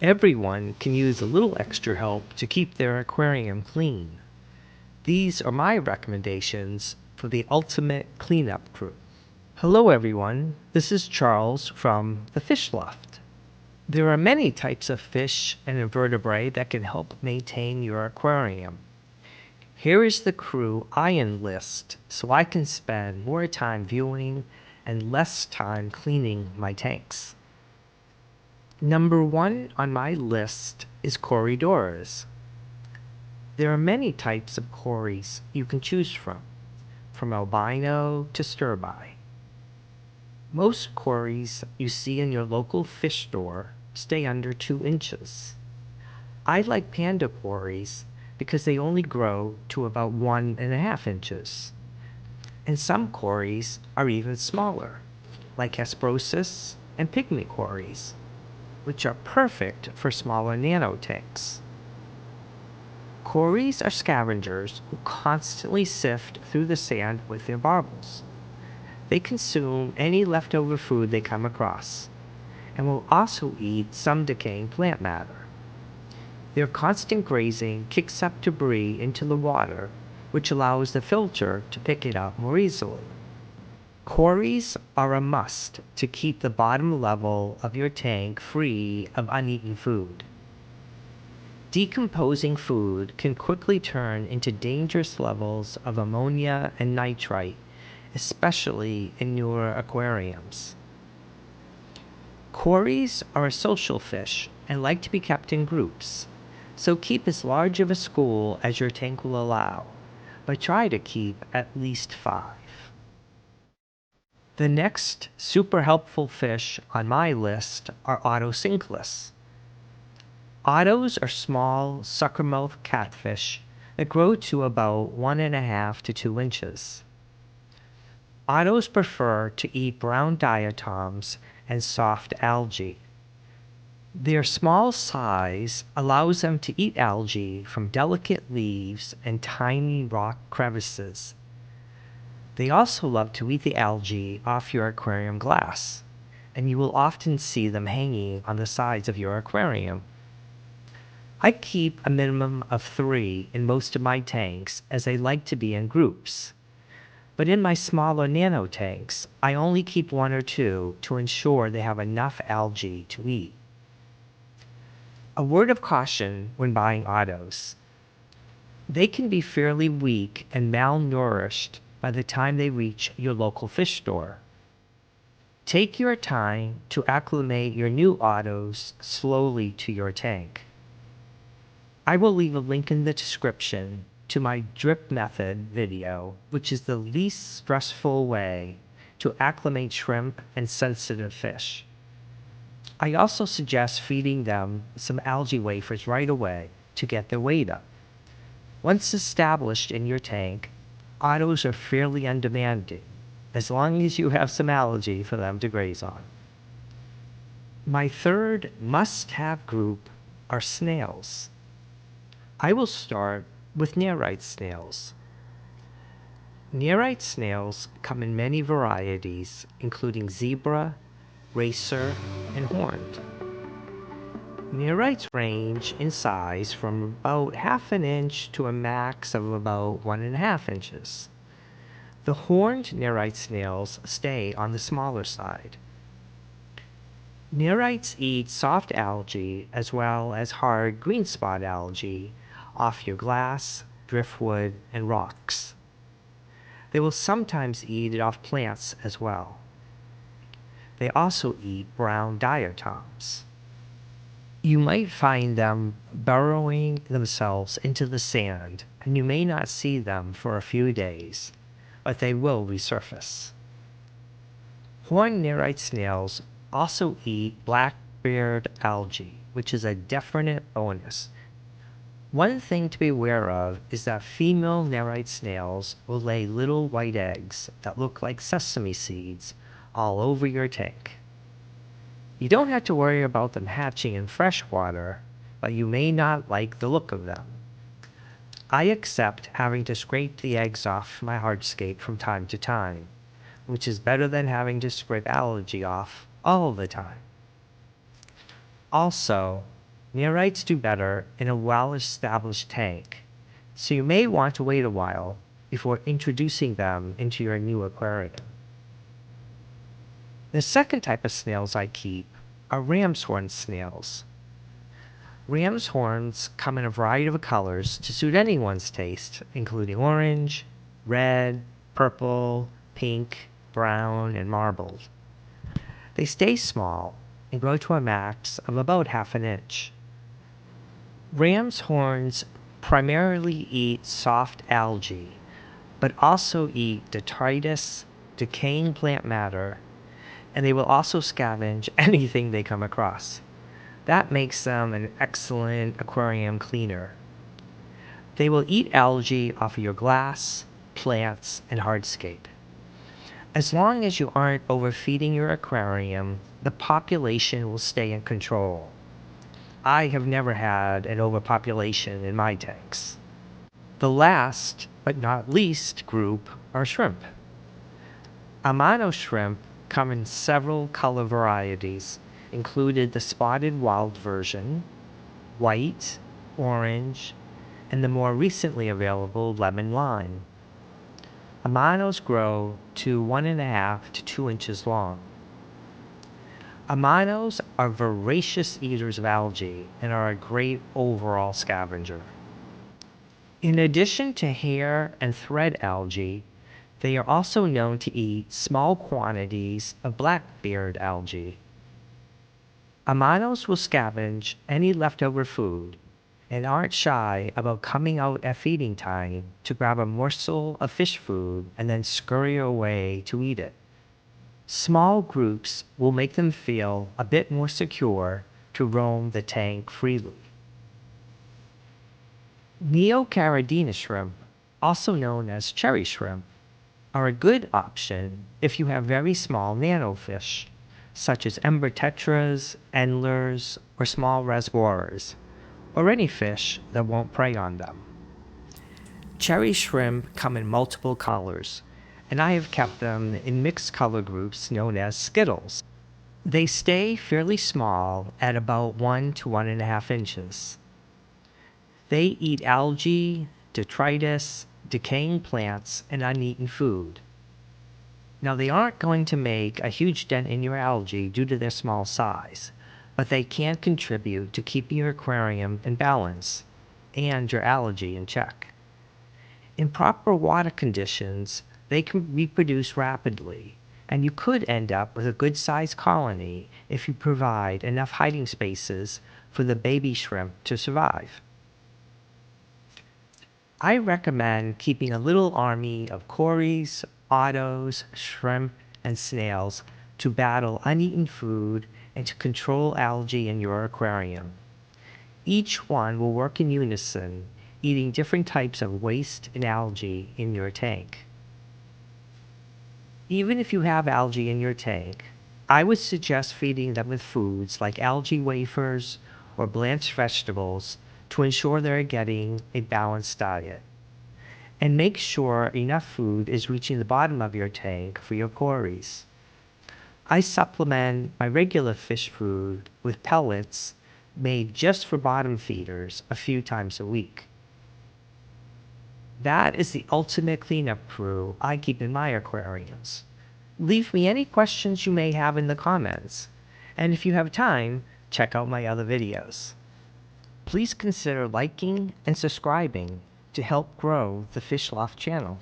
Everyone can use a little extra help to keep their aquarium clean. These are my recommendations for the ultimate cleanup crew. Hello everyone, this is Charles from the FishLoft. There are many types of fish and invertebrate that can help maintain your aquarium. Here is the crew I enlist so I can spend more time viewing and less time cleaning my tanks. Number 1 on my list is Corydoras. There are many types of cories you can choose from albino to stir-by. Most cories you see in your local fish store stay under 2 inches. I like panda cories because they only grow to about 1.5 inches. And some cories are even smaller, like Hesperosus and pygmy cories, which are perfect for smaller nano tanks. Cories are scavengers who constantly sift through the sand with their barbels. They consume any leftover food they come across, and will also eat some decaying plant matter. Their constant grazing kicks up debris into the water, which allows the filter to pick it up more easily. Cories are a must to keep the bottom level of your tank free of uneaten food. Decomposing food can quickly turn into dangerous levels of ammonia and nitrite, especially in newer aquariums. Cories are a social fish and like to be kept in groups, so keep as large of a school as your tank will allow, but try to keep at least 5. The next super helpful fish on my list are Otocinclus. Ottos are small suckermouth catfish that grow to about 1.5 to 2 inches. Ottos prefer to eat brown diatoms and soft algae. Their small size allows them to eat algae from delicate leaves and tiny rock crevices. They also love to eat the algae off your aquarium glass, and you will often see them hanging on the sides of your aquarium. I keep a minimum of 3 in most of my tanks as they like to be in groups. But in my smaller nano tanks, I only keep 1 or 2 to ensure they have enough algae to eat. A word of caution when buying Ottos. They can be fairly weak and malnourished by the time they reach your local fish store. Take your time to acclimate your new Ottos slowly to your tank. I will leave a link in the description to my drip method video, which is the least stressful way to acclimate shrimp and sensitive fish. I also suggest feeding them some algae wafers right away to get their weight up. Once established in your tank, Ottos are fairly undemanding, as long as you have some algae for them to graze on. My third must-have group are snails. I will start with Nerite snails. Nerite snails come in many varieties, including zebra, racer, and horned. Nerites range in size from about 1/2 inch to a max of about 1.5 inches. The horned Nerite snails stay on the smaller side. Nerites eat soft algae as well as hard green spot algae off your glass, driftwood, and rocks. They will sometimes eat it off plants as well. They also eat brown diatoms. You might find them burrowing themselves into the sand, and you may not see them for a few days, but they will resurface. Horned Nerite snails also eat black-beard algae, which is a definite bonus. One thing to be aware of is that female Nerite snails will lay little white eggs that look like sesame seeds all over your tank. You don't have to worry about them hatching in fresh water, but you may not like the look of them. I accept having to scrape the eggs off my hardscape from time to time, which is better than having to scrape algae off all the time. Also, Nerites do better in a well-established tank, so you may want to wait a while before introducing them into your new aquarium. The second type of snails I keep are Ramshorn snails. Ram's horns come in a variety of colors to suit anyone's taste, including orange, red, purple, pink, brown, and marbled. They stay small and grow to a max of about half an inch. Ram's horns primarily eat soft algae, but also eat detritus, decaying plant matter, and they will also scavenge anything they come across. That makes them an excellent aquarium cleaner. They will eat algae off of your glass, plants, and hardscape. As long as you aren't overfeeding your aquarium, the population will stay in control. I have never had an overpopulation in my tanks. The last, but not least, group are shrimp. Amano shrimp come in several color varieties, including the spotted wild version, white, orange, and the more recently available lemon lime. Amanos grow to 1.5 to 2 inches long. Amanos are voracious eaters of algae and are a great overall scavenger. In addition to hair and thread algae, they are also known to eat small quantities of blackbeard algae. Amanos will scavenge any leftover food and aren't shy about coming out at feeding time to grab a morsel of fish food and then scurry away to eat it. Small groups will make them feel a bit more secure to roam the tank freely. Neocaridina shrimp, also known as cherry shrimp, are a good option if you have very small nano fish, such as ember tetras, endlers, or small reservoirs, or any fish that won't prey on them. Cherry shrimp come in multiple colors, and I have kept them in mixed color groups known as Skittles. They stay fairly small at about 1 to 1.5 inches. They eat algae, detritus, decaying plants, and uneaten food. Now, they aren't going to make a huge dent in your algae due to their small size, but they can contribute to keeping your aquarium in balance and your algae in check. In proper water conditions, they can reproduce rapidly, and you could end up with a good-sized colony if you provide enough hiding spaces for the baby shrimp to survive. I recommend keeping a little army of cories, ottos, shrimp, and snails to battle uneaten food and to control algae in your aquarium. Each one will work in unison, eating different types of waste and algae in your tank. Even if you have algae in your tank, I would suggest feeding them with foods like algae wafers or blanched vegetables to ensure they're getting a balanced diet. And make sure enough food is reaching the bottom of your tank for your cories. I supplement my regular fish food with pellets made just for bottom feeders a few times a week. That is the ultimate cleanup crew I keep in my aquariums. Leave me any questions you may have in the comments, and if you have time, check out my other videos. Please consider liking and subscribing to help grow the FishLoft channel.